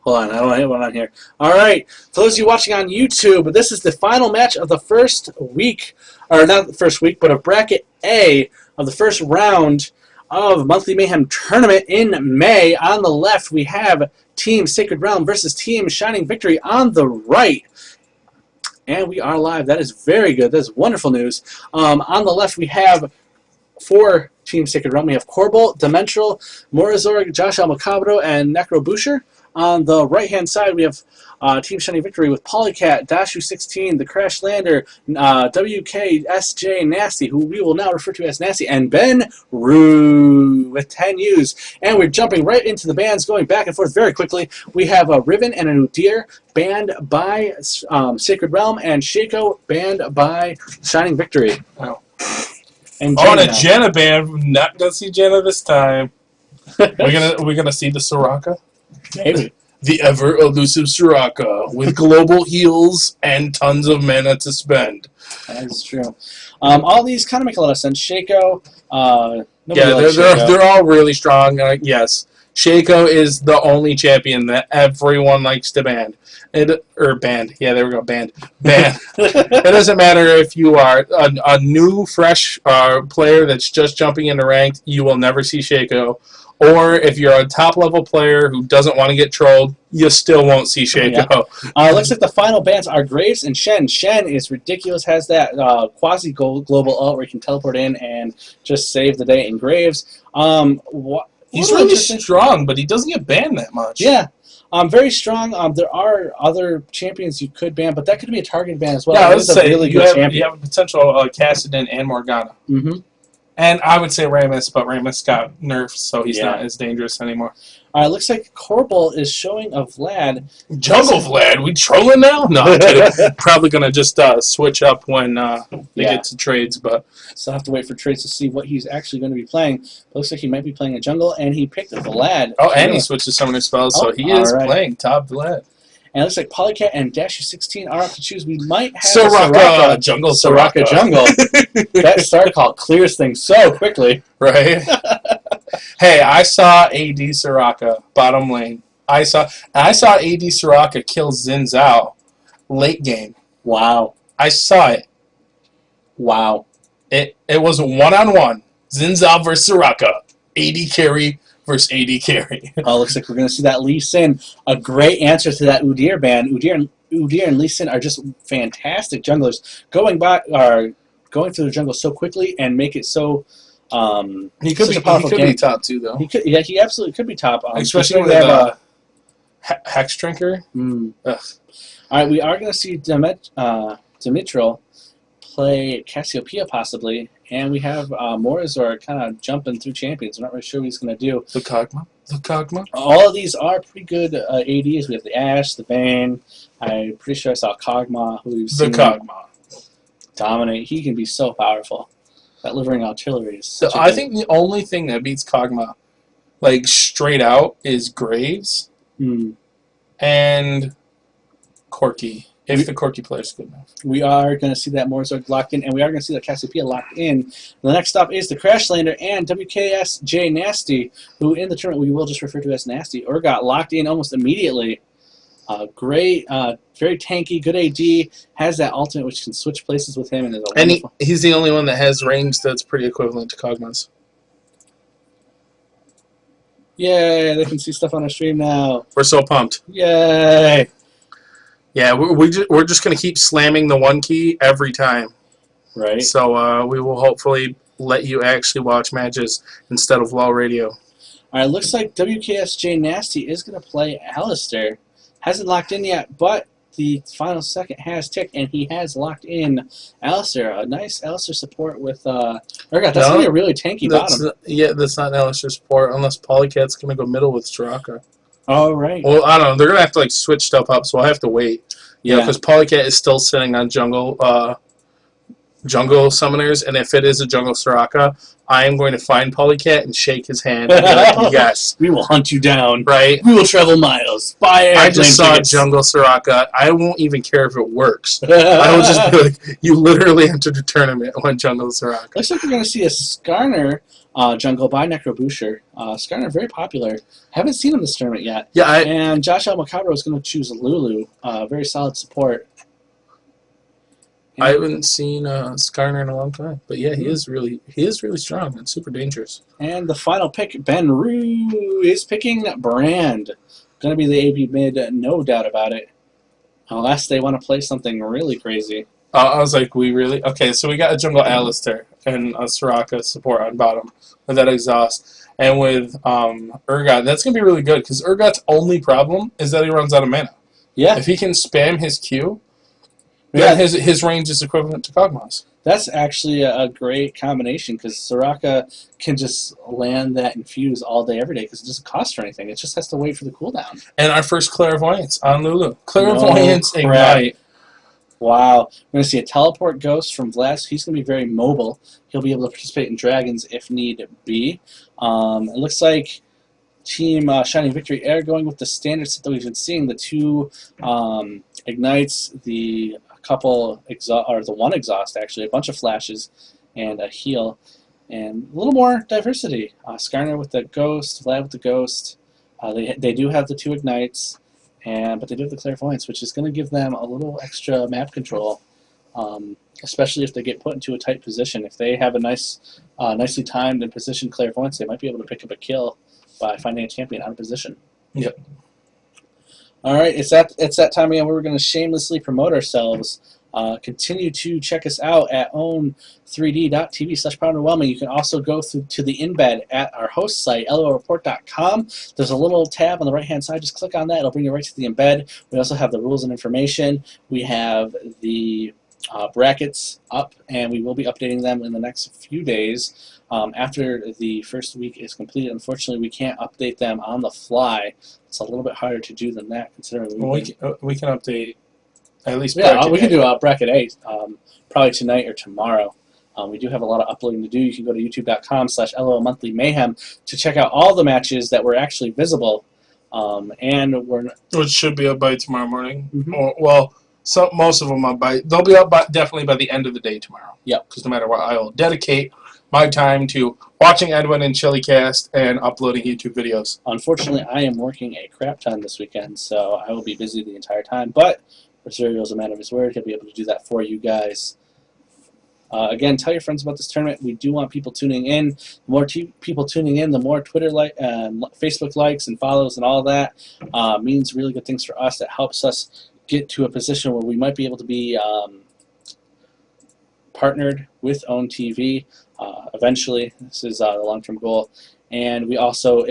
Hold on, I don't have one on here. All right, for those of you watching on YouTube, this is the final match of the first week, or not the first week, but of Bracket A of the first round of Monthly Mayhem Tournament in May. On the left, we have Team Sacred Realm versus Team Shining Victory on the right. And we are live. That is very good. That is wonderful news. On the left, we have for Team Sacred Realm, we have Corbolt, Dementral, Morazorg, Josh Almacabro, and Necro Boucher. On the right-hand side, we have Team Shining Victory with Polycat, Dashu16, The Crash Lander, WKSJ Nasty, who we will now refer to as Nasty, and Ben Rue with 10 U's. And we're jumping right into the bands, going back and forth very quickly. We have a Riven and a Udyr, banned by Sacred Realm, and Shaco, banned by Shining Victory. Oh. And a Jenna band. Not gonna see Jenna this time. We're gonna see the Soraka. Maybe. The ever-elusive Soraka with global heals and tons of mana to spend. That is true. All these kind of make a lot of sense. Shaco, they're all really strong. Yes, Shaco is the only champion that everyone likes to ban. Banned. Yeah, there we go. Banned. It doesn't matter if you are a new, fresh player that's just jumping into ranked, you will never see Shaco. Or if you're a top-level player who doesn't want to get trolled, you still won't see Shaco. Yeah. Looks like the final bans are Graves and Shen. Shen is ridiculous, has that quasi-global ult where you can teleport in and just save the day in Graves. He's really strong, but he doesn't get banned that much. Yeah. Very strong. There are other champions you could ban, but that could be a target ban as well. Yeah, I would say really you have a potential Kassadin and Morgana. Mm-hmm. And I would say Ramus, but Ramus got nerfed, so he's not as dangerous anymore. Looks like Corbolt is showing a Vlad. Jungle Vlad? We trolling now? No, I'm kidding. Probably going to just switch up when they get to trades. But so I'll have to wait for trades to see what he's actually going to be playing. But looks like he might be playing a jungle, and he picked a Vlad. Oh, and he switched to summoner spells, so he is playing top Vlad. And it looks like Polycat and Dashu16 are up to choose. We might have Soraka jungle. Soraka jungle. That start call clears things so quickly. Right? Hey, I saw AD Soraka, bottom lane. I saw AD Soraka kill Xin Zhao late game. Wow. I saw it. Wow. It was a one-on-one. Xin Zhao versus Soraka. AD carry versus AD carry. Looks like we're going to see that Lee Sin. A great answer to that Udyr ban. Udyr and Lee Sin are just fantastic junglers. Going through the jungle so quickly and make it so... he could be top too, though. He absolutely could be top. Especially with Hex Drinker. All right, we are going to see Demetral play Cassiopeia possibly, and we have Morazor kind of jumping through champions. I'm not really sure what he's going to do. The Kog'Maw. All of these are pretty good ADs. We have the Ashe, the Vayne. I'm pretty sure I saw Kog'Maw, who we've seen Kog'Maw dominate. He can be so powerful. That Livering Artillery is so I think the only thing that beats Kog'Maw, like straight out, is Graves and Corki. If the Corki player is good enough. We are going to see that Morazorg locked in, and we are going to see the Cassiopeia locked in. The next stop is the Crash Lander and WKSJ Nasty, who in the tournament we will just refer to as Nasty, or got locked in almost immediately. Great, very tanky, good AD, has that ultimate which can switch places with him. And he's the only one that has range that's pretty equivalent to Kog'Maw's. Yay, they can see stuff on our stream now. We're so pumped. Yay. Yeah, we're just going to keep slamming the one key every time. Right. So we will hopefully let you actually watch matches instead of LOL radio. All right, looks like WKSJ Nasty is going to play Alistair. Hasn't locked in yet, but the final second has ticked, and he has locked in Alistair. A nice Alistair support with... That's going to be a really tanky bottom. That's not an Alistair support, unless Polycat's going to go middle with Soraka. Oh, right. Well, I don't know. They're going to have to switch stuff up, so I'll have to wait. Yeah, because Polycat is still sitting on jungle summoners, and if it is a jungle Soraka, I am going to find Polycat and shake his hand and be like, yes. We will hunt you down. Right? We will travel miles. I just saw jungle Soraka. I won't even care if it works. I will just be like, you literally entered a tournament when jungle Soraka. Looks like we're going to see a Skarner Jungle by Necrobusher. Skarner, very popular. Haven't seen him this tournament yet. Yeah, and Josh Almacabro is going to choose Lulu. Very solid support. I haven't seen Skarner in a long time, but yeah, he is really strong and super dangerous. And the final pick, Ben Rue is picking Brand. Going to be the AB mid, no doubt about it. Unless they want to play something really crazy. I was like, we really? Okay, so we got a Jungle Alistair and a Soraka support on bottom with that exhaust. And with Urgot, that's going to be really good because Urgot's only problem is that he runs out of mana. Yeah. If he can spam his Q, then his range is equivalent to Kog'Maws. That's actually a great combination because Soraka can just land that infuse all day, every day because it doesn't cost her anything. It just has to wait for the cooldown. And our first Clairvoyance on Lulu. Clairvoyance Ignite. Wow. We're going to see a teleport ghost from Vlad. He's going to be very mobile. He'll be able to participate in dragons if need be. It looks like Team Shining Victory are going with the standard set that we've been seeing. The 2 ignites, the couple exhaust, or the 1 exhaust actually, a bunch of flashes, and a heal, and a little more diversity. Skarner with the ghost, Vlad with the ghost. They do have the 2 ignites, but they do have the clairvoyance, which is going to give them a little extra map control, especially if they get put into a tight position. If they have a nicely timed and positioned clairvoyance, they might be able to pick up a kill by finding a champion out of position. Yep. All right, it's that time again where we're going to shamelessly promote ourselves. Continue to check us out at own3d.tv/powerwhelming. You can also go to the embed at our host site, loreport.com. There's a little tab on the right-hand side. Just click on that. It'll bring you right to the embed. We also have the rules and information. We have the brackets up, and we will be updating them in the next few days. After the first week is completed, unfortunately, we can't update them on the fly. It's a little bit harder to do than that, considering we can update at least. Yeah, we can do bracket A probably tonight or tomorrow. We do have a lot of uploading to do. You can go to youtube.com/LOL Monthly Mayhem to check out all the matches that were actually visible, which should be up by tomorrow morning. Mm-hmm. Most of them they'll be up definitely by the end of the day tomorrow. Yep. Because no matter what, I will dedicate my time to watching Edwin and Chillicast and uploading YouTube videos. Unfortunately, I am working a crap ton this weekend, so I will be busy the entire time. But Rosario is a man of his word. He'll be able to do that for you guys. Again, tell your friends about this tournament. We do want people tuning in. The more people tuning in, the more Twitter Facebook likes and follows and all that means really good things for us. That helps us get to a position where we might be able to be partnered with OWN TV eventually. This is the long-term goal. And it also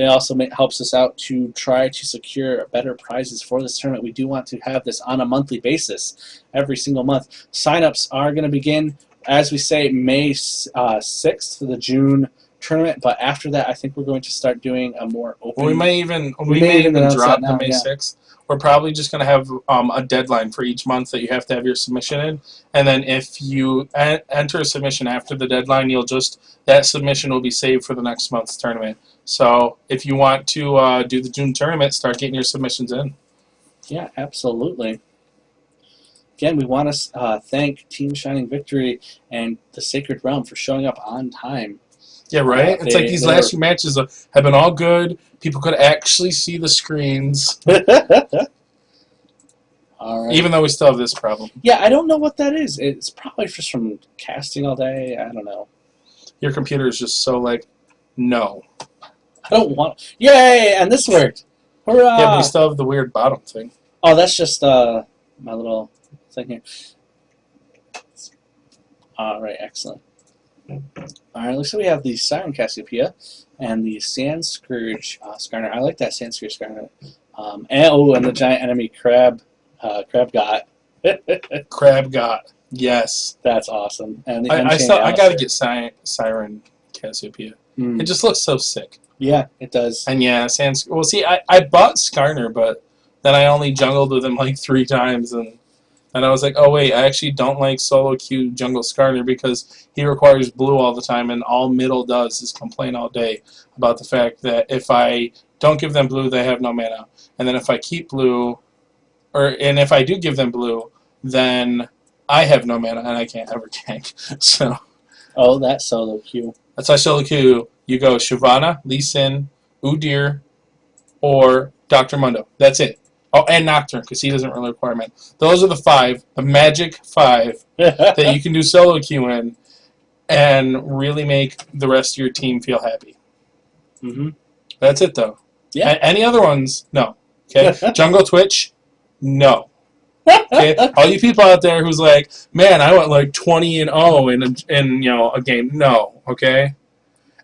helps us out to try to secure better prizes for this tournament. We do want to have this on a monthly basis, every single month. Sign-ups are going to begin, as we say, May 6th for the June tournament. But after that, I think we're going to start doing a more open. We may even drop the May 6th. We're probably just going to have a deadline for each month that you have to have your submission in. And then if you enter a submission after the deadline, that submission will be saved for the next month's tournament. So if you want to do the June tournament, start getting your submissions in. Yeah, absolutely. Again, we want to thank Team Shining Victory and the Sacred Realm for showing up on time. Yeah, right? It's like these last few matches have been all good. People could actually see the screens. All right. Even though we still have this problem. Yeah, I don't know what that is. It's probably just from casting all day. I don't know. Your computer is just so no. I don't want... Yay! And this worked. Hurrah! Yeah, but we still have the weird bottom thing. Oh, that's just my little thing here. All right, excellent. All right, looks like we have the Siren Cassiopeia and the Sand Scourge Skarner. I like that Sand Scourge Skarner. And the giant enemy Crab Got. Crab Got. Yes. That's awesome. And the I got to get Siren Cassiopeia. It just looks so sick. Yeah, it does. And yeah, well, see, I bought Skarner, but then I only jungled with him 3 times, and I was like, oh wait, I actually don't like solo queue jungle Skarner because he requires blue all the time, and all middle does is complain all day about the fact that if I don't give them blue, they have no mana. And then if I keep blue, and if I do give them blue, then I have no mana and I can't ever gank. So. Oh, that solo queue. That's why solo queue You go Shyvana, Lee Sin, Udyr, or Dr. Mundo. That's it. Oh, and Nocturne, because he doesn't really require mana. Those are the 5, the magic 5, that you can do solo queue in and really make the rest of your team feel happy. Mm-hmm. That's it, though. Yeah. Any other ones? No. Okay. Jungle Twitch? No. Okay. All you people out there who's like, man, I went like 20-0 in a game. No. Okay.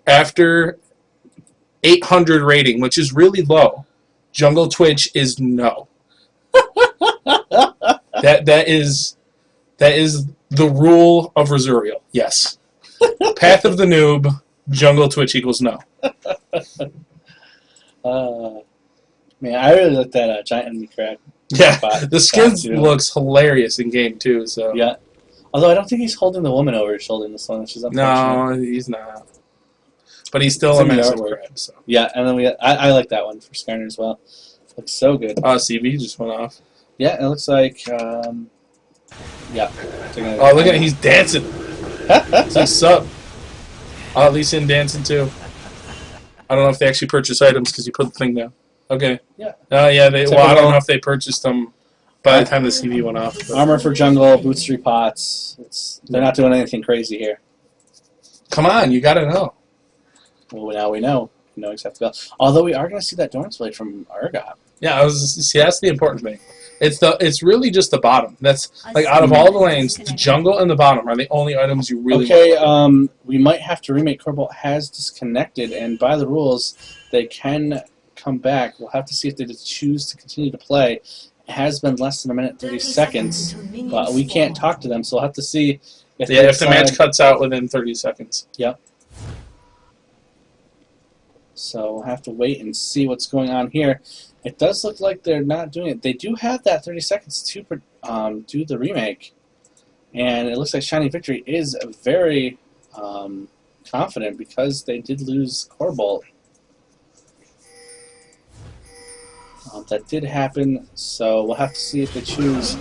After 800 rating, which is really low, Jungle Twitch is no. that is the rule of Resurio. Yes. Path of the Noob, Jungle Twitch equals no. Man, I really like that giant enemy crab. Yeah, the skin looks hilarious in game too. So yeah, although I don't think he's holding the woman over his shoulder in this one, which is unfortunate. No, he's not. But he's still a massive crab. So. Yeah, and then I like that one for Skarner as well. Looks so good. Oh, CV just went off. Yeah, it looks like. Yeah. Oh, look at it. He's dancing. It's like, sup. Oh, Lee Sin dancing too. I don't know if they actually purchase items because you put the thing down. Okay. Yeah. Yeah. I don't know if they purchased them by the time the CV went off. But. Armor for jungle, boots 3 pots. They're not doing anything crazy here. Come on, you gotta know. Well, now we know. We know exactly. Although we are going to see that Dorn's Blade from Urgot. Yeah, that's the important thing. It's really just the bottom. That's like out of all the lanes, the jungle and the bottom are the only items you really want. We might have to remake. Corbolt has disconnected, and by the rules, they can come back. We'll have to see if they just choose to continue to play. It has been less than 1:30 seconds, but we can't talk to them, so we'll have to see if if the match cuts out within 30 seconds. Yep. So we'll have to wait and see what's going on here. It does look like they're not doing it. They do have that 30 seconds to do the remake. And it looks like Shining Victory is very confident because they did lose Corbolt. That did happen, so we'll have to see if they choose.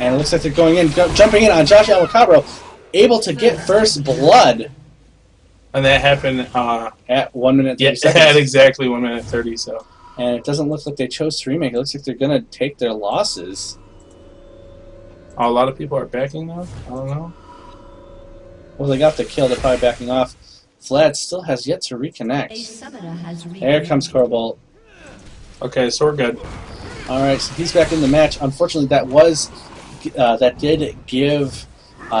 And it looks like they're going in, jumping in on Josh Almacabro, able to get first blood. And that happened at 1 minute 30 seconds. Yeah, at exactly 1 minute 30. So. And it doesn't look like they chose to remake. It looks like they're going to take their losses. Oh, a lot of people are backing now? I don't know. Well, they got the kill. They're probably backing off. Vlad still has yet to reconnect. There comes Corbolt. Okay, so we're good. All right, so he's back in the match. Unfortunately, that did give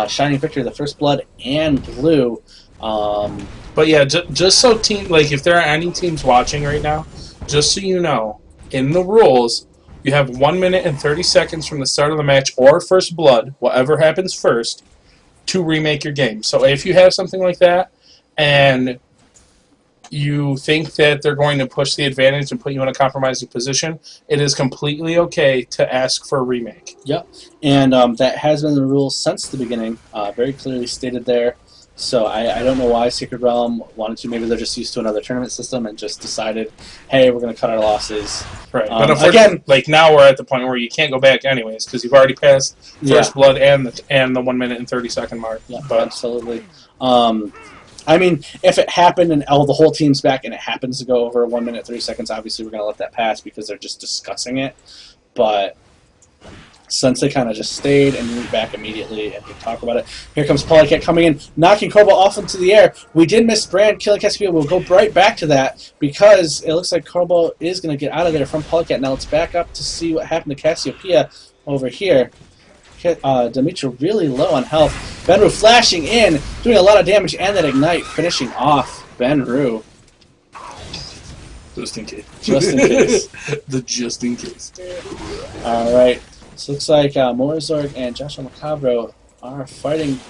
Shining Victory the first blood and blue. But yeah, just so if there are any teams watching right now, just so you know, in the rules, you have 1 minute and 30 seconds from the start of the match or first blood, whatever happens first, to remake your game. So if you have something like that and you think that they're going to push the advantage and put you in a compromising position, it is completely okay to ask for a remake. Yep, and that has been the rule since the beginning, very clearly stated there. So I don't know why Secret Realm wanted to. Maybe they're just used to another tournament system and just decided, hey, we're going to cut our losses. Right. But again, now we're at the point where you can't go back anyways because you've already passed first blood and the 1 minute and 30 second mark. Yeah, absolutely. I mean, if it happened and the whole team's back and it happens to go over 1 minute 30 seconds, obviously we're going to let that pass because they're just discussing it. But since they kind of just stayed and moved back immediately and could talk about it. Here comes Polycat coming in, knocking Corbolt off into the air. We did miss Brand, killing Cassiopeia. We'll go right back to that because it looks like Corbolt is going to get out of there from Polycat. Now let's back up to see what happened to Cassiopeia over here. Dimitra really low on health. Benru flashing in, doing a lot of damage, and that Ignite finishing off Benru. Just in case. Just in case. Just in case. Alright. So it looks like Morzorg and Joshua Macabro are fighting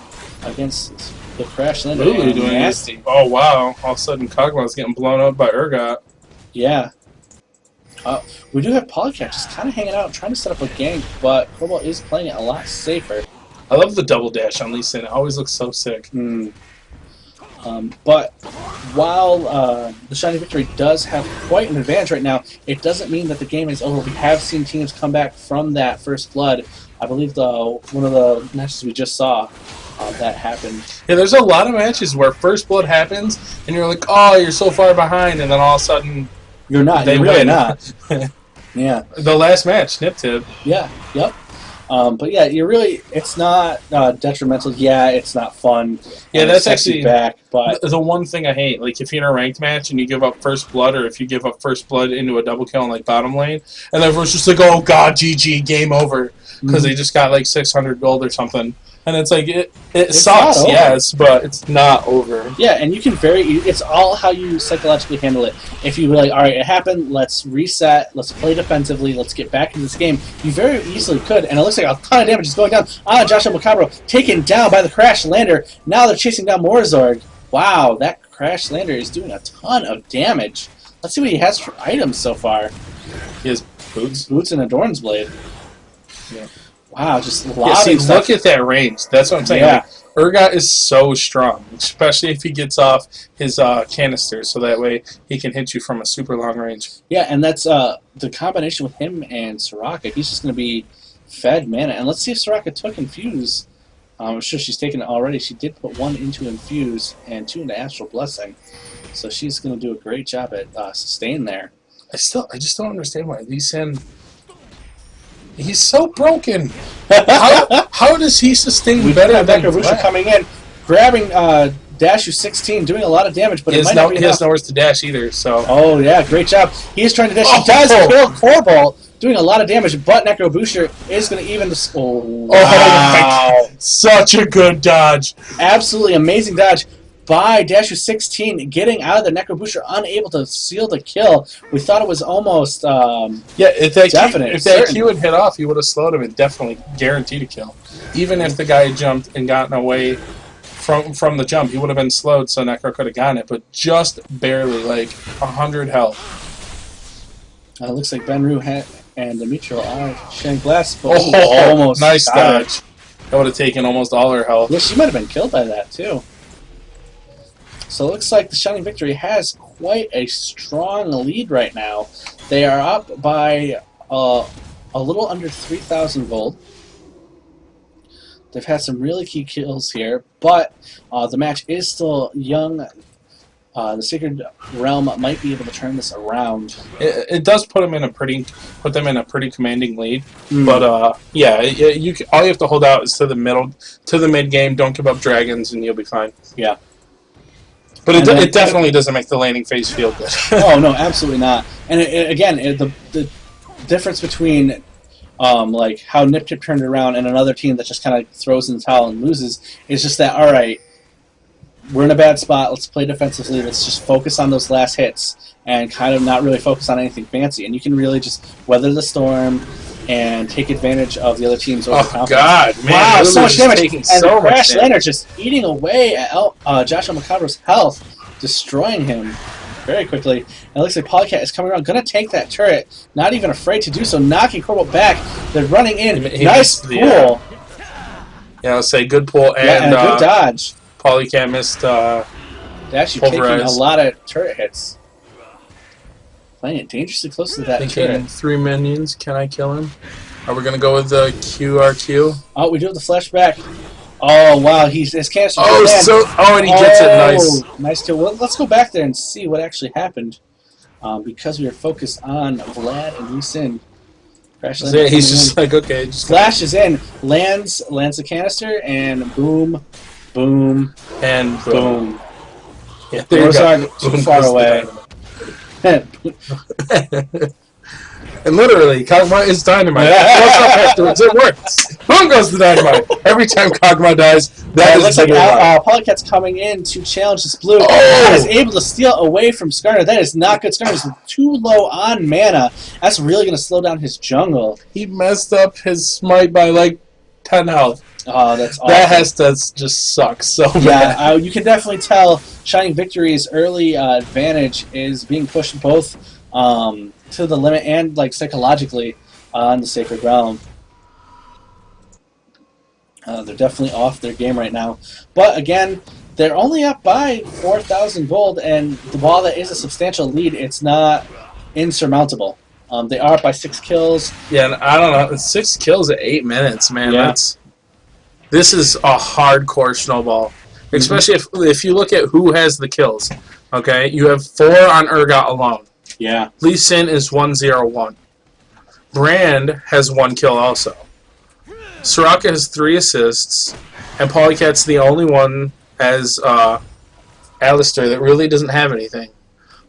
against the Crash Lander. Really doing nasty. Oh, wow. All of a sudden, Kog'Maw's getting blown up by Urgot. Yeah. We do have Polycat just kind of hanging out, trying to set up a gank, but Corbolt is playing it a lot safer. I love the double dash on Lee Sin. It always looks so sick. But while the Shining Victory does have quite an advantage right now, it doesn't mean that the game is over. We have seen teams come back from that first blood. I believe one of the matches we just saw that happened. Yeah, there's a lot of matches where first blood happens, and you're like, oh, you're so far behind, and then all of a sudden you're not. They you're really win. Not. Yeah. The last match, Nip Tip. Yeah. Yep. But yeah, it's not detrimental. Yeah, it's not fun. Yeah, that's actually back. But the one thing I hate. Like if you're in a ranked match and you give up first blood, or if you give up first blood into a double kill in like bottom lane, and everyone's just like, oh god, GG, game over, because they just got like 600 gold or something. And it's like it sucks, yes, but it's not over. Yeah, and you can it's all how you psychologically handle it. If you like, all right, it happened, let's reset, let's play defensively, let's get back in this game. You very easily could, and it looks like a ton of damage is going down. Joshua Macabro taken down by the Crash Lander. Now they're chasing down Morzorg. Wow, that Crash Lander is doing a ton of damage. Let's see what he has for items so far. He has boots. Boots and a Dorn's Blade. Yeah. Wow, just a lot of stuff. Look at that range. That's what I'm saying. Yeah. Like, Urgot is so strong, especially if he gets off his canister, so that way he can hit you from a super long range. Yeah, and that's the combination with him and Soraka. He's just going to be fed mana. And let's see if Soraka took Infuse. I'm sure she's taken it already. She did put 1 into Infuse and 2 into Astral Blessing. So she's going to do a great job at sustain there. I just don't understand why Lee Sin... He's so broken. How does he sustain better than Nekravusha coming in, grabbing Dashu 16, doing a lot of damage, but he has nowhere to dash either. So. Oh yeah, great job. He is trying to dash. He does kill Corbolt, doing a lot of damage, but Necrobusher is going to even the. Oh wow! Such a good dodge. Absolutely amazing dodge by Dashu 16, getting out of the Necrobusher, unable to seal the kill. We thought it was almost if that Q had hit off, he would have slowed him and definitely guaranteed a kill. Even if the guy had jumped and gotten away from the jump, he would have been slowed, so Necro could have gotten it, but just barely, like 100 health. Looks like Benru and Dimitro are sharing blast, but almost nice dodge. That would have taken almost all her health. Yeah, she might have been killed by that too. So it looks like the Shining Victory has quite a strong lead right now. They are up by a little under 3,000 gold. They've had some really key kills here, but the match is still young. The Sacred Realm might be able to turn this around. It does put them in a pretty commanding lead, but all you have to hold out is to the mid game. Don't give up dragons, and you'll be fine. Yeah. But it definitely doesn't make the laning phase feel good. Oh, no, absolutely not. And the difference between like how Nip Tip turned it around and another team that just kind of throws in the towel and loses is just that, all right, we're in a bad spot, let's play defensively, let's just focus on those last hits and kind of not really focus on anything fancy. And you can really just weather the storm and take advantage of the other team's overconfidence. Oh, God, man. Wow, so much damage. And so Crash Lander just eating away at Joshua Macabro's health, destroying him very quickly. And it looks like Polycat is coming around, going to take that turret, not even afraid to do so, knocking Corbolt back. They're running in. Nice pull. Yeah, let's say good pull and a good dodge. Polycat missed Actually taking a lot of turret hits. Playing it dangerously close to that turret. 3 minions. Can I kill him? Are we going to go with the QRQ? Oh, we do have the flashback. Oh, wow. His cancer. And he gets it. Nice. Nice kill. Well, let's go back there and see what actually happened. Because we were focused on Vlad and Lee Sin. Crash Lander. He's just like, okay. Just flashes in, lands the canister, and boom, boom, and boom. Yeah, those are too far away. And literally, Kog'Maw is dynamite. What's up afterwards? It works. Boom goes the dynamite. Every time Kog'Maw dies, looks like Polycat's coming in to challenge this blue. And is able to steal away from Skarner. That is not good. Skarner's too low on mana. That's really going to slow down his jungle. He messed up his smite by like 10 health. Oh, that's awesome. That has to just suck so bad. Yeah, you can definitely tell Shining Victory's early advantage is being pushed both to the limit and like psychologically on the Sacred Realm. They're definitely off their game right now. But again, they're only up by 4,000 gold, and while that is a substantial lead, it's not insurmountable. They are up by 6 kills. Yeah, and I don't know. 6 kills at 8 minutes, man. Yeah. This is a hardcore snowball. Especially if you look at who has the kills. Okay, you have 4 on Urgot alone. Yeah. Lee Sin is 101. Brand has 1 kill also. Soraka has 3 assists, and Polycat's the only one as Alistair that really doesn't have anything.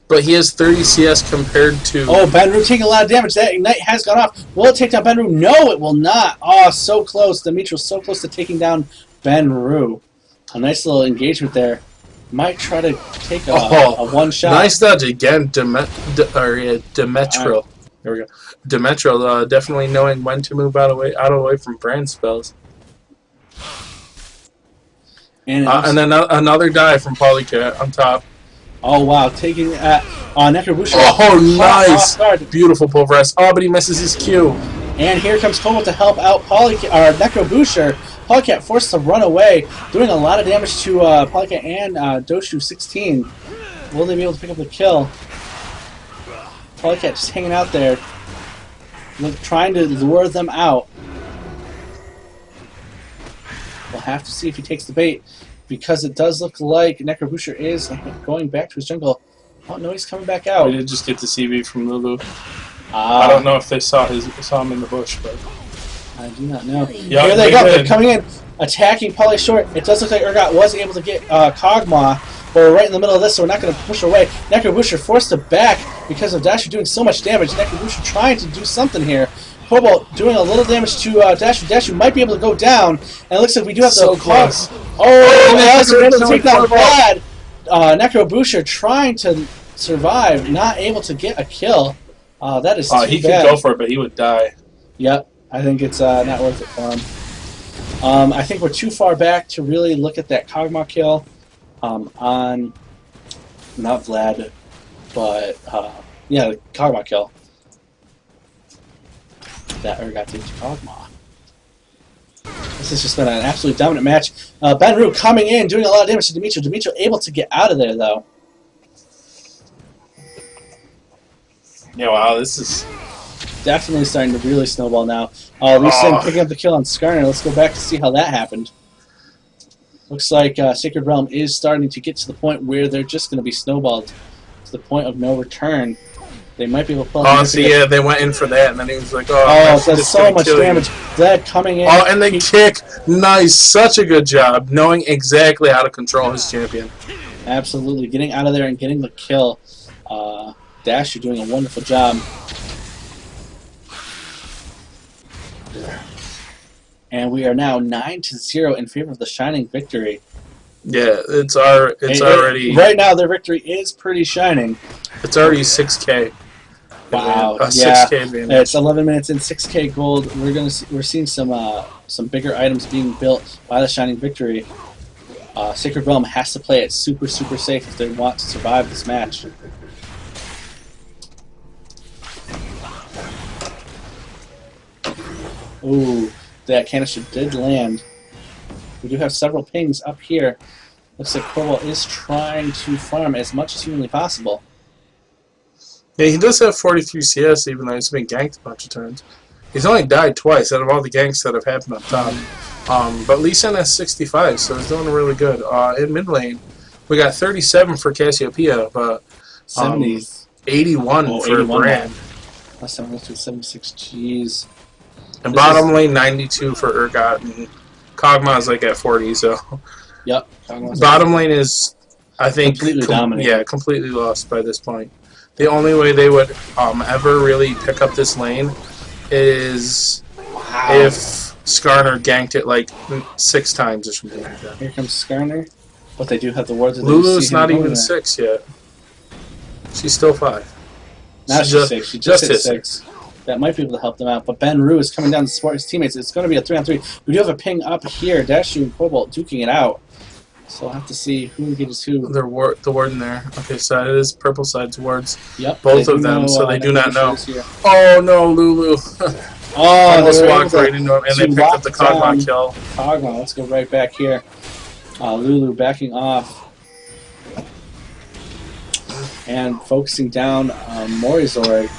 But he has 30 CS compared to... Oh, Benru taking a lot of damage. That Ignite has gone off. Will it take down Benru? No, it will not. Oh, so close. Demetrius so close to taking down Benru. A nice little engagement there. Might try to take a one-shot. Nice dodge again, Demetro. There we go. Demetro definitely knowing when to move out of the way from brand spells. And then another dive from Polycat on top. Oh, wow. Taking at Necrobusher. Oh, nice. Beautiful pulverize. Oh, but he misses his Q. And here comes Cobalt to help out Necrobusher. Polycat forced to run away, doing a lot of damage to Polycat and Doshu 16. Will they be able to pick up the kill? Polycat just hanging out there, trying to lure them out. We'll have to see if he takes the bait, because it does look like Necrobusher is going back to his jungle. Oh no, he's coming back out. We did just get the CV from Lulu. I don't know if they saw him in the bush, but I do not know. Yep, here they go. They're coming in, attacking Poly Short. It does look like Urgot was able to get Kog'Maw, but we're right in the middle of this, so we're not going to push away. Necrobusher forced to back because of Dasher doing so much damage. Necrobusher trying to do something here. Cobalt doing a little damage to Dasher. Dasher might be able to go down, and it looks like we do have so the close. Oh, Alistair able to take down Vlad. Necrobusher trying to survive, not able to get a kill. That is too bad. He could go for it, but he would die. Yep, I think it's not worth it for him. I think we're too far back to really look at that Kog'Maw kill on, not Vlad, but yeah, the Kog'Maw kill. That Urgot did to Kog'Maw. This has just been an absolutely dominant match. Benru coming in, doing a lot of damage to Demetrio. Demetrio able to get out of there, though. Yeah, wow, this is definitely starting to really snowball now. Lee Sin picking up the kill on Skarner. Let's go back to see how that happened. Looks like Sacred Realm is starting to get to the point where they're just going to be snowballed to the point of no return. They might be able to pull. Oh, so yeah, they went in for that, and then he was like, that's so much damage. Vlad coming in. Oh, and they kick. Nice. Such a good job, knowing exactly how to control his champion. Absolutely. Getting out of there and getting the kill. Dash, you're doing a wonderful job. And we are now 9-0 in favor of the Shining victory. Yeah, it's already... Right now, their victory is pretty shining. It's already 6K. Wow, a 6K advantage. It's 11 minutes in, 6K gold. We're seeing some bigger items being built by the Shining victory. Sacred Realm has to play it super, super safe if they want to survive this match. Ooh, that canister did land. We do have several pings up here. Looks like Cobalt is trying to farm as much as humanly possible. Yeah, he does have 43 CS, even though he's been ganked a bunch of times. He's only died twice out of all the ganks that have happened up top. But Lee Sin has 65, so he's doing really good. In mid lane, we got 37 for Cassiopeia, but 81 for Brand. Last time I looked at 76. Jeez. And bottom lane, 92 for Urgot, and Kog'Maw is like at 40, so... Yep. Bottom lane is, I think... completely dominated. Yeah, completely lost by this point. The only way they would ever really pick up this lane is if Skarner ganked it like 6 times or something like that. Here comes Skarner, but they do have the wards. Lulu's not even 6 yet. She's still 5. Now she's 6. She just hit 6. That might be able to help them out. But Benru is coming down to support his teammates. It's going to be a 3-on-3. We do have a ping up here. Dashu and Cobalt duking it out. So we'll have to see who gets who. The warden there. Okay, so it is purple side's wards. Yep. Both of them, so they do not know. Oh no, Lulu. Oh, just walked right into him, and they picked up the Kog'Maw kill. Kog'Maw, let's go right back here. Lulu backing off and focusing down Morizorg.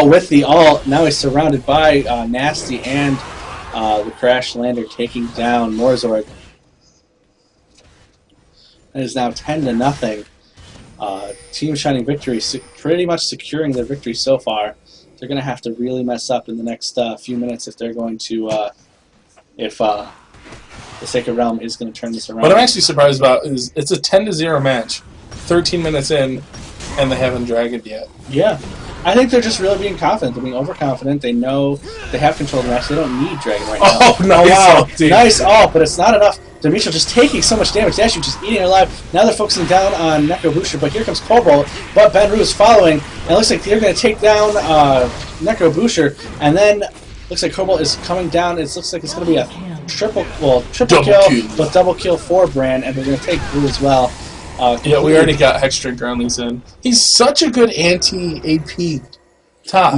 With the ult, now he's surrounded by Nasty and the Crash Lander taking down Morizorg. It is now 10-0. Team Shining Victory pretty much securing their victory so far. They're going to have to really mess up in the next few minutes if they're going to, if the Sacred Realm is going to turn this around. What I'm actually surprised about is it's a 10-0 match, 13 minutes in, and they haven't dragged yet. Yeah. I think they're just really being confident. They're being overconfident. They know they have control of the match. They don't need Dragon right now. Oh, nice. Wow. Nice ult, but it's not enough. Demetria just taking so much damage. Dashu just eating her alive. Now they're focusing down on Necro Booster, but here comes Cobalt. But Benru is following. And it looks like they're going to take down Necro Booster. And then looks like Cobalt is coming down. It looks like it's going to be a triple kill, but double kill for Brand. And they're going to take Blue as well. Yeah, we already got Hextra Groundlings in. He's such a good anti-AP top.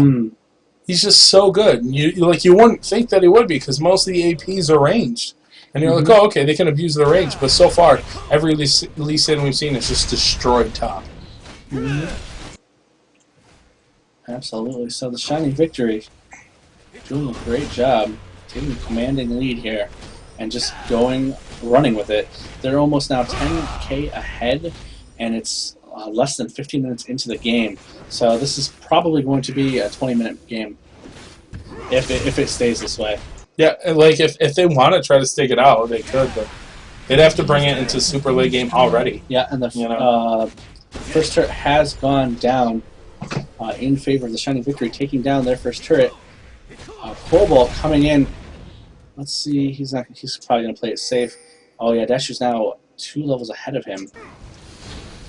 He's just so good. You wouldn't think that he would be because most of the APs are ranged. And you're like, oh, okay, they can abuse their range. But so far, every Lee Sin we've seen is just destroyed top. Absolutely. So the Shining Victory doing a great job, taking a commanding lead here, and just running with it. They're almost now 10k ahead, and it's less than 15 minutes into the game. So this is probably going to be a 20-minute game if it stays this way. Yeah, like if they want to try to stick it out, they could, but they'd have to bring it into Super Late game already. Yeah, and the first turret has gone down in favor of the Shining Victory, taking down their first turret. Cobalt coming in. Let's see, he's probably going to play it safe. Oh yeah, Dashu's now 2 levels ahead of him.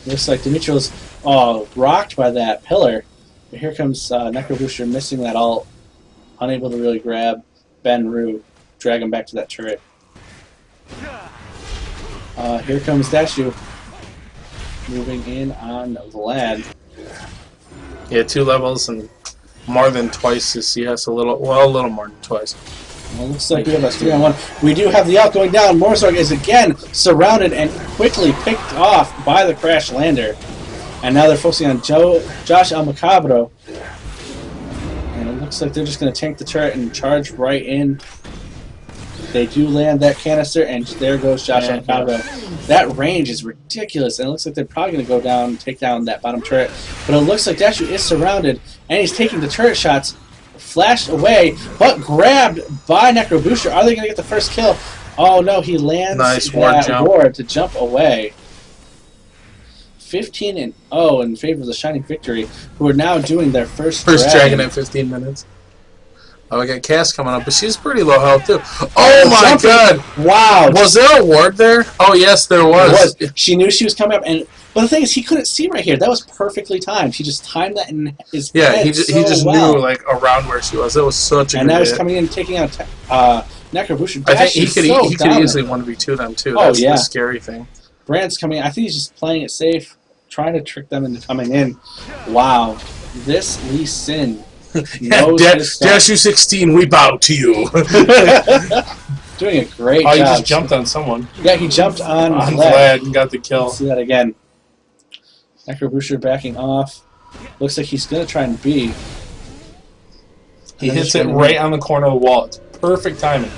Looks like Demetria's rocked by that pillar. But here comes Necro Booster missing that ult. Unable to really grab Benru, drag him back to that turret. Here comes Dashu. Moving in on Vlad. Yeah, 2 levels and more than twice his CS. A little more than twice. Well, looks like we have a 3-on-1. We do have the ult going down. Morzorg is again surrounded and quickly picked off by the Crash Lander. And now they're focusing on Josh El Macabro. And it looks like they're just going to tank the turret and charge right in. They do land that canister, and there goes Josh El Macabro. That range is ridiculous, and it looks like they're probably going to go down and take down that bottom turret. But it looks like Dashu is surrounded, and he's taking the turret shots. Flashed away, but grabbed by Necro Booster. Are they going to get the first kill? Oh no, he lands that ward to jump away. 15-0 in favor of the Shining Victory, who are now doing their first dragon at 15 minutes. Oh, we got Cass coming up, but she's pretty low health too. Oh my god! Wow! Was there a ward there? Oh yes, there was. She knew she was coming up, but the thing is, he couldn't see right here. That was perfectly timed. He just timed that in his head he just knew like around where she was. It was such a. And now he's coming in, taking out Necro Booster. I think he could easily 1v2 them too. That's the scary thing. Brand's coming in. I think he's just playing it safe, trying to trick them into coming in. Wow, this Lee Sin. Dashu 16, we bow to you. Doing a great job. Oh, he just jumped on someone. Yeah, he jumped on Vlad and got the kill. Let's see that again. Necro Booster backing off. Looks like he's going to try and B. He hits it right on the corner of the wall. It's perfect timing.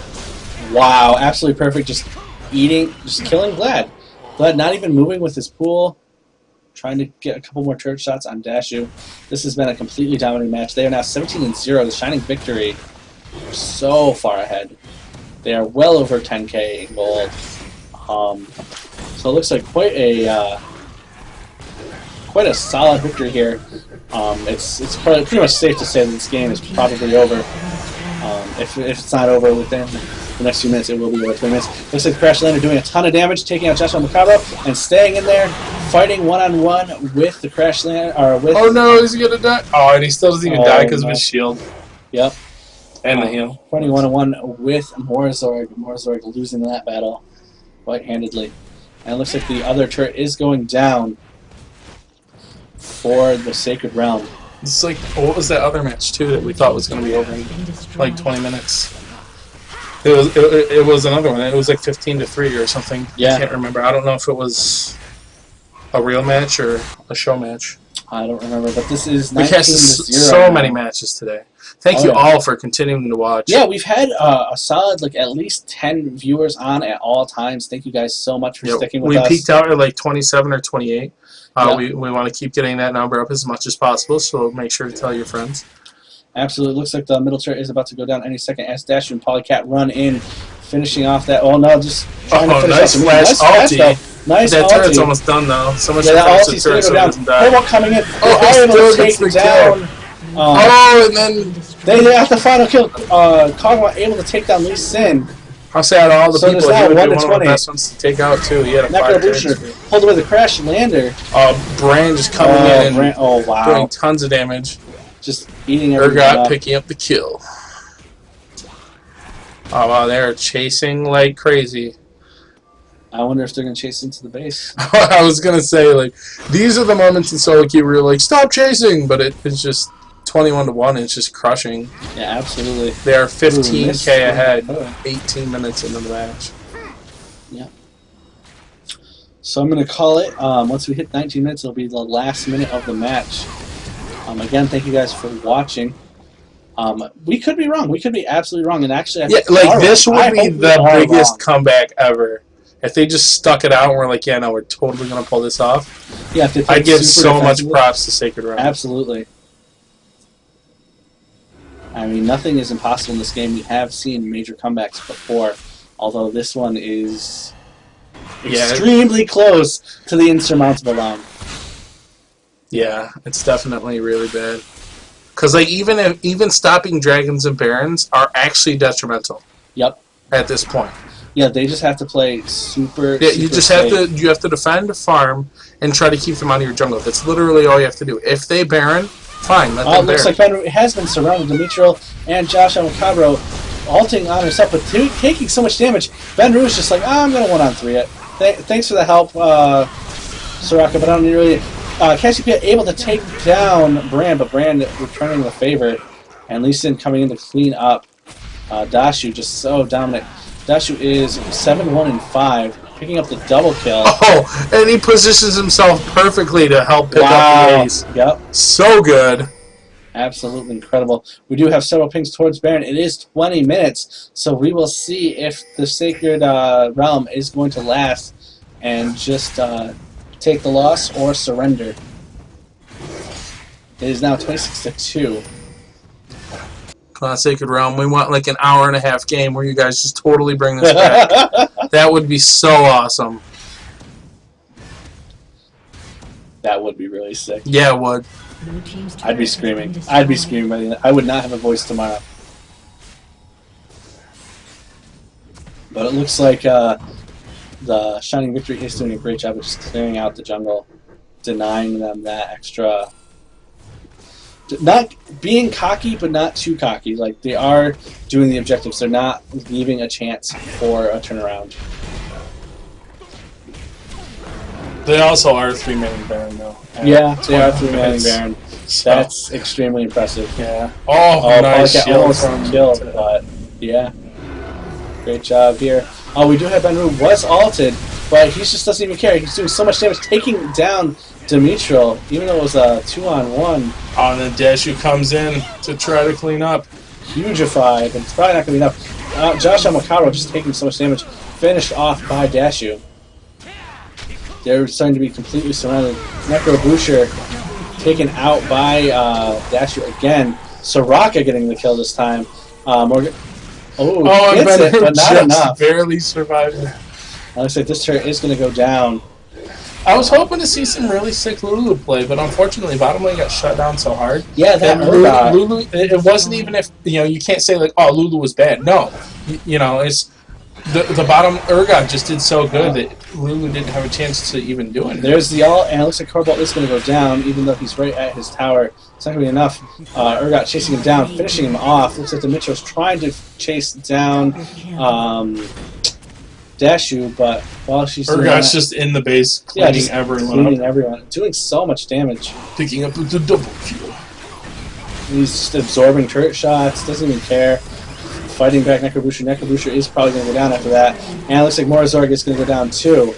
Wow, absolutely perfect. Just killing Vlad. Vlad not even moving with his pool. Trying to get a couple more turret shots on Dashu. This has been a completely dominating match. They are now 17-0. The Shining Victory are so far ahead. They are well over 10k in gold. So it looks like quite a solid victory here. It's pretty much safe to say that this game is probably over. If it's not over within the next few minutes, it will be over 3 minutes. Looks like Crash Lander doing a ton of damage, taking out Joshua Macabro, and staying in there, fighting one-on-one with the Crash Lander. Oh no, is he gonna die? Oh, and he still doesn't even die because of his shield. Yep. And the heal. Fighting one-on-one with Morizorg. Morizorg losing that battle quite handedly. And it looks like the other turret is going down for the Sacred Realm. It's like, what was that other match too that we thought was going to be over in like 20 minutes? It was another one. It was like 15-3 or something. Yeah. I can't remember. I don't know if it was a real match or a show match. I don't remember, but this is 19-0. We had so many matches today. Thank you all for continuing to watch. Yeah, we've had a solid, like, at least 10 viewers on at all times. Thank you guys so much for sticking with us. We peaked out at like 27 or 28. We want to keep getting that number up as much as possible, so make sure to tell your friends. Absolutely. Looks like the middle turret is about to go down any second as Dashu and Polycat run in, finishing off that. Oh, no, just trying to finish nice off. Flash ulti. Nice that ulti. Turret's almost done, though. So much that for ulti's the turret going to go so down. Cobalt coming in. Oh, able to take the down. And then... They got the final kill. Kog'Maw able to take down Lee Sin. I'll say out of all the people, he would be one of the 1-20. best ones to take out, too. He had a Necrobooster pulled away the Crash Lander. Brand just coming in and doing tons of damage. Just eating everything Urgot picking up the kill. Oh, wow, they're chasing like crazy. I wonder if they're going to chase into the base. I was going to say, like, these are the moments in solo queue where you're like, stop chasing! But it's just 21-1, it's just crushing. Yeah, absolutely. They are 15k ahead, 18 minutes into the match. Yeah. So I'm going to call it, once we hit 19 minutes, it'll be the last minute of the match. Again, thank you guys for watching. We could be wrong. We could be absolutely wrong. And actually, this would be the biggest comeback ever. If they just stuck it out and we're like, yeah, no, we're totally going to pull this off. Yeah, I give so much props to Sacred Realm. Absolutely. I mean, nothing is impossible in this game. We have seen major comebacks before, although this one is extremely close to the insurmountable line. Yeah, it's definitely really bad. Because like even stopping dragons and barons are actually detrimental. Yep. At this point. Yeah, they just have to play super. Yeah, you just have to defend, farm, and try to keep them out of your jungle. That's literally all you have to do. If they baron, fine, let them baron. It looks like Ben has been surrounded. Dimitro and Josh Amacabro ulting on herself, but taking so much damage. Ben Ru's just like, I'm going to 1-on-3 it. Thanks for the help, Soraka, but I don't really... Cassiopeia able to take down Brand, but Brand returning the favor. And Lee Sin coming in to clean up. Dashu just so dominant. Dashu is 7-1-5, picking up the double kill. Oh, and he positions himself perfectly to help pick up the ace. Yep. So good. Absolutely incredible. We do have several pings towards Baron. It is 20 minutes, so we will see if the Sacred Realm is going to last and just take the loss or surrender. It is now 26-2. Come on, Sacred Realm. We want like an hour and a half game where you guys just totally bring this back. That would be so awesome. That would be really sick. Yeah, it would. I'd be screaming. I'd be screaming by the end. I would not have a voice tomorrow. But it looks like the Shining Victory is doing a great job of just clearing out the jungle, denying them that extra... Not being cocky, but not too cocky. Like, they are doing the objectives. They're not leaving a chance for a turnaround. They also are 3-manning Baron, though. Yeah, they are 3-manning Baron. So. That's extremely impressive. Yeah. Oh, nice. Almost killed, but yeah. Great job here. Oh, we do have Benru was ulted, but he just doesn't even care. He's doing so much damage, taking down Dimitro, even though it was a 2-on-1. Oh, and then Dashu comes in to try to clean up. Hugified, but it's probably not going to be enough. Josh Amacaro just taking so much damage, finished off by Dashu. They're starting to be completely surrounded. Necrobooster taken out by Dashu again. Soraka getting the kill this time. Morgan. Gets it, but not enough. Barely survived it. Looks like this turret is going to go down. I was hoping to see some really sick Lulu play, but unfortunately, bottom lane got shut down so hard. Yeah, that Lulu. It wasn't even if you can't say like, oh, Lulu was bad. No, it's the bottom. Urgot just did so good that Lulu didn't have a chance to even do it. There's the ult, and it looks like Cobalt is going to go down, even though he's right at his tower. It's not going to be enough. Urgot chasing him down, finishing him off. Looks like Dimitro's trying to chase down Dashu, but while she's doing Urgot's just in the base, cleaning everyone, doing so much damage. Picking up the double kill. He's just absorbing turret shots, doesn't even care. fighting back Necrobusher. Necrobusher is probably going to go down after that. And it looks like Morazorg is going to go down too.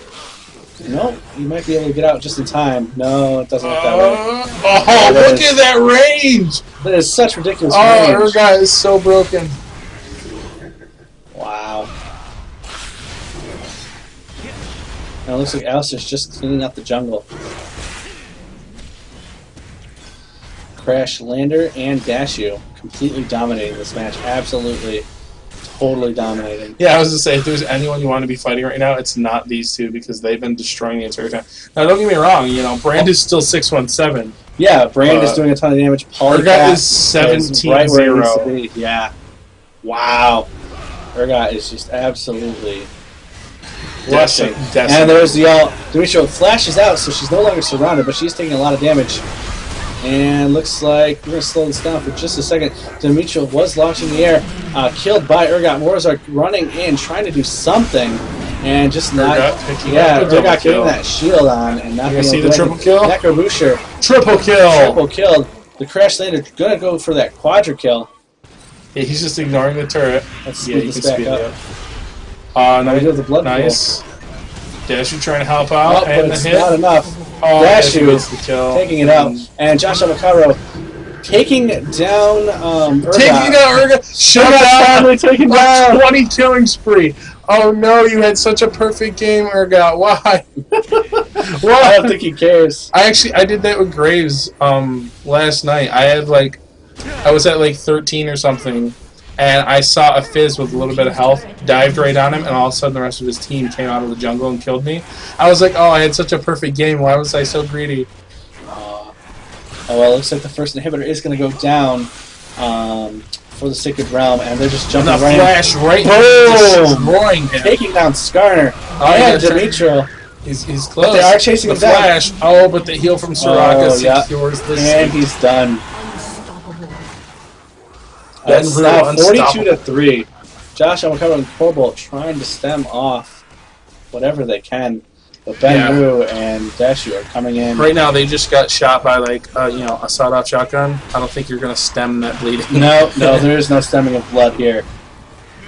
Nope, you might be able to get out just in time. No, it doesn't look that way. Oh, look at that range! That is such ridiculous range. range. Our guy is so broken. Wow. And it looks like Alistair's just cleaning up the jungle. Crash, Lander, and Dashu completely dominating this match. Absolutely, totally dominating. Yeah, I was going to say, if there's anyone you want to be fighting right now, it's not these two because they've been destroying the entire time. Now, don't get me wrong, you know, Brand is still 617. Yeah, Brand is doing a ton of damage. Urgot is 17-0. Right where it needs to be. Yeah. Wow. Urgot is just absolutely crushing. And there's the Demetrio flashes out, so she's no longer surrounded, but she's taking a lot of damage. And looks like we're going to slow this down for just a second. Demetrio was launched in the air, killed by Urgot. Morazorg running in, trying to do something, and just not. Urgot getting that shield on, and not. You see the triple kill? Necrobusher. Triple kill. Triple killed. The Crash Lander going to go for that quadra kill. Yeah, he's just ignoring the turret. Let's speed this back up. Nice. Dashu trying to help out, but it's not enough. Dashu taking it out, and Josh Avocado taking down Urgot. Taking down Urgot. Shut up! Finally taken down. 20 killing spree. Oh no, you had such a perfect game, Urgot. Why? Well, I don't think he cares. I did that with Graves last night. I was at like 13 or something, and I saw a Fizz with a little bit of health, dived right on him, and all of a sudden the rest of his team came out of the jungle and killed me. I was like, oh, I had such a perfect game. Why was I so greedy? Oh, well, it looks like the first inhibitor is going to go down for the Sacred Realm, and they're just jumping right in. Flash right destroying him. Taking down Skarner and Demetrio. He's close. But they are chasing him down. Flash. Oh, but the heal from Soraka secures the and he's done. That's now 42-3. Josh Avocado and Corbolt trying to stem off whatever they can. But Ben Rue and Dashu are coming in. Right now, they just got shot by a sawed-off shotgun. I don't think you're going to stem that bleeding. No, there is no stemming of blood here.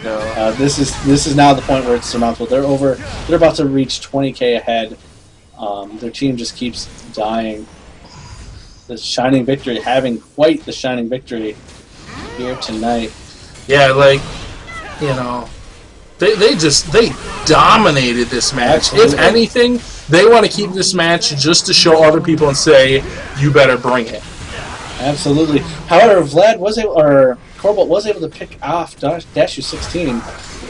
No. This is now the point where it's surmountable. They're about to reach 20k ahead. Their team just keeps dying. The Shining Victory having quite the Shining Victory here tonight. Yeah, they dominated this match. Absolutely. If anything, they want to keep this match just to show other people and say, you better bring it. Absolutely. However, Corbolt was able to pick off Dashu 16,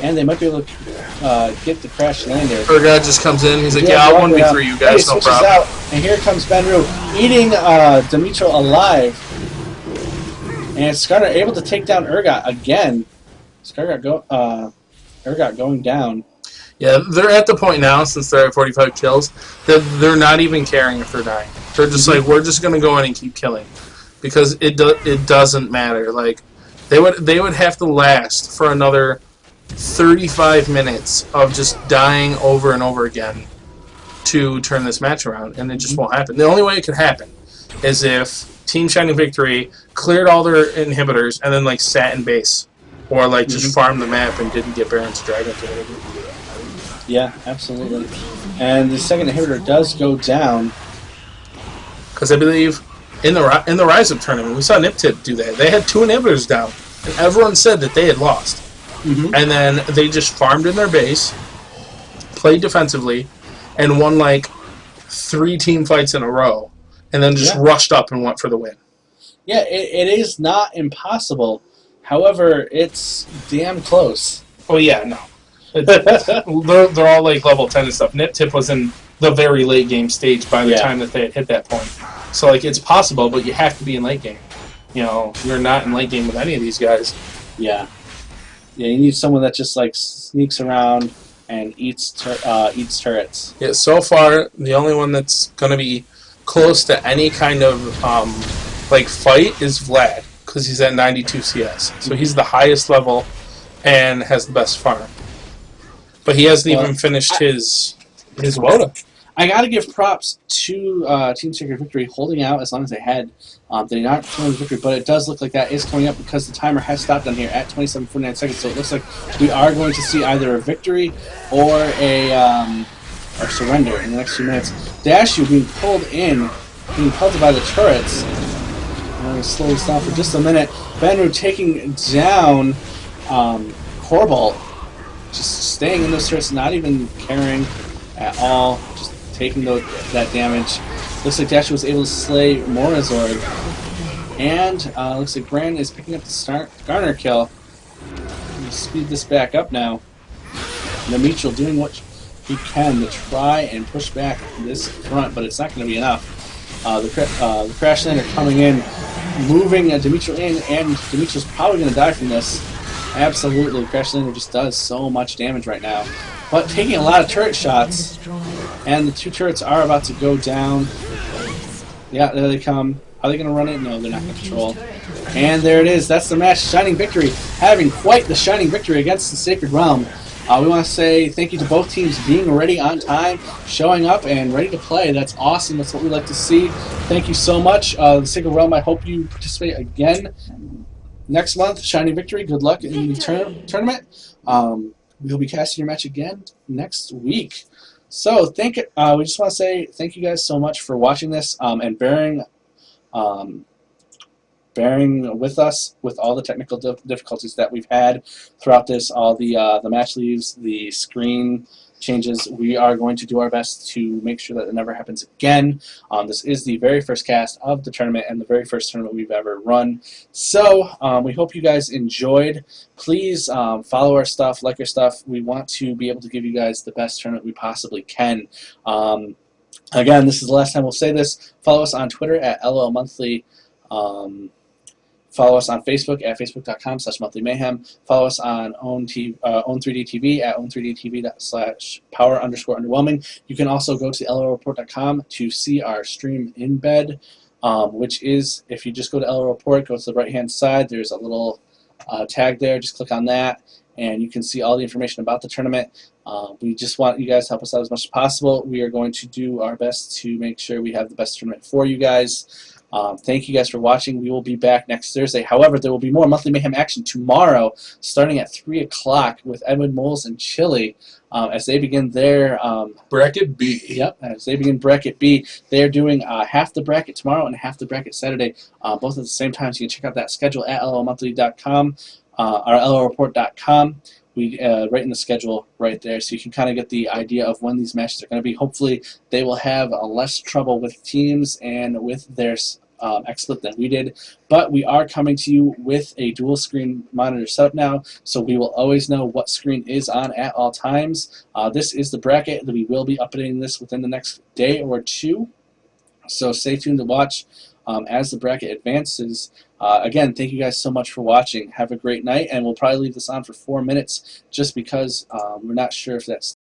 and they might be able to get the Crash Lander. Urgot just comes in, he's like, I'll 1v3 you guys, no problem. Out, and here comes Ben Rue, eating Demetrio alive. And Skarner able to take down Urgot again. Urgot going down. Yeah, they're at the point now, since they're at 45 kills, that they're not even caring if they're dying. They're just like, we're just going to go in and keep killing. Because it doesn't matter. Like, they would have to last for another 35 minutes of just dying over and over again to turn this match around, and it just won't happen. The only way it could happen is if Team Shining Victory cleared all their inhibitors and then sat in base, or just farmed the map and didn't get Baron's Dragons or whatever. Yeah, absolutely. And the second inhibitor does go down because I believe in the Rise Up tournament we saw Nip-Tip do that. They had 2 inhibitors down, and everyone said that they had lost. And then they just farmed in their base, played defensively, and won 3 team fights in a row. And then just rushed up and went for the win. Yeah, it is not impossible. However, it's damn close. Oh, yeah, no. They're all level 10 and stuff. Nip-Tip was in the very late game stage by the time that they had hit that point. So, it's possible, but you have to be in late game. You're not in late game with any of these guys. Yeah. Yeah, you need someone that just, sneaks around and eats turrets. Yeah, so far, the only one that's going to be close to any kind of fight is Vlad, because he's at 92 CS. So he's the highest level and has the best farm. But he hasn't even finished his Woda. I got to give props to Team Sacred Victory holding out as long as they had. They did not turn the victory, but it does look like that is coming up because the timer has stopped on here at 27:49 seconds. So it looks like we are going to see either a victory or a surrender in the next few minutes. Dashu being pulled in, being pelted by the turrets. I'm going to slow this down for just a minute. Benru taking down Corbolt, just staying in those turrets, not even caring at all, just taking that damage. Looks like Dashu was able to slay Morazord. And looks like Brand is picking up the Garner kill. Speed this back up now. Dimitri doing what he can to try and push back this front, but it's not going to be enough. The Crash Lander coming in, moving Dimitri in, and Dimitri's probably going to die from this. Absolutely, Crash Lander just does so much damage right now. But taking a lot of turret shots, and the 2 turrets are about to go down. Yeah, there they come. Are they going to run it? No, they're not going to control. And there it is. That's the match. Shining Victory, having quite the shining victory against the Sacred Realm. We want to say thank you to both teams being ready on time, showing up, and ready to play. That's awesome. That's what we like to see. Thank you so much. The Sacred Realm, I hope you participate again next month. Shining Victory, good luck in the tournament. We'll be casting your match again next week. So we just want to say thank you guys so much for watching this and bearing with us with all the technical difficulties that we've had throughout this, all the match leaves, the screen changes. We are going to do our best to make sure that it never happens again. This is the very first cast of the tournament and the very first tournament we've ever run. So we hope you guys enjoyed. Please follow our stuff, like our stuff. We want to be able to give you guys the best tournament we possibly can. Again, this is the last time we'll say this. Follow us on Twitter at LOLmonthly. Follow us on Facebook at facebook.com/Monthly Mayhem. Follow us on Own3D TV at own3dtv./power_underwhelming. You can also go to LOReport.com to see our stream in bed, which is, if you just go to LO Report, go to the right-hand side, there's a little tag there. Just click on that, and you can see all the information about the tournament. We just want you guys to help us out as much as possible. We are going to do our best to make sure we have the best tournament for you guys. Thank you guys for watching. We will be back next Thursday. However, there will be more Monthly Mayhem action tomorrow, starting at 3 o'clock with Edwin Moles and Chili as they begin their Bracket B. Yep, as they begin Bracket B. They are doing half the bracket tomorrow and half the bracket Saturday, both at the same time. So you can check out that schedule at LOLmonthly.com or LOReport.com. We right in the schedule right there, so you can kind of get the idea of when these matches are going to be. Hopefully, they will have less trouble with teams and with their XSplit than we did. But we are coming to you with a dual screen monitor setup now, so we will always know what screen is on at all times. This is the bracket. We will be updating this within the next day or two, so stay tuned to watch as the bracket advances. Again, thank you guys so much for watching. Have a great night, and we'll probably leave this on for 4 minutes just because we're not sure if that's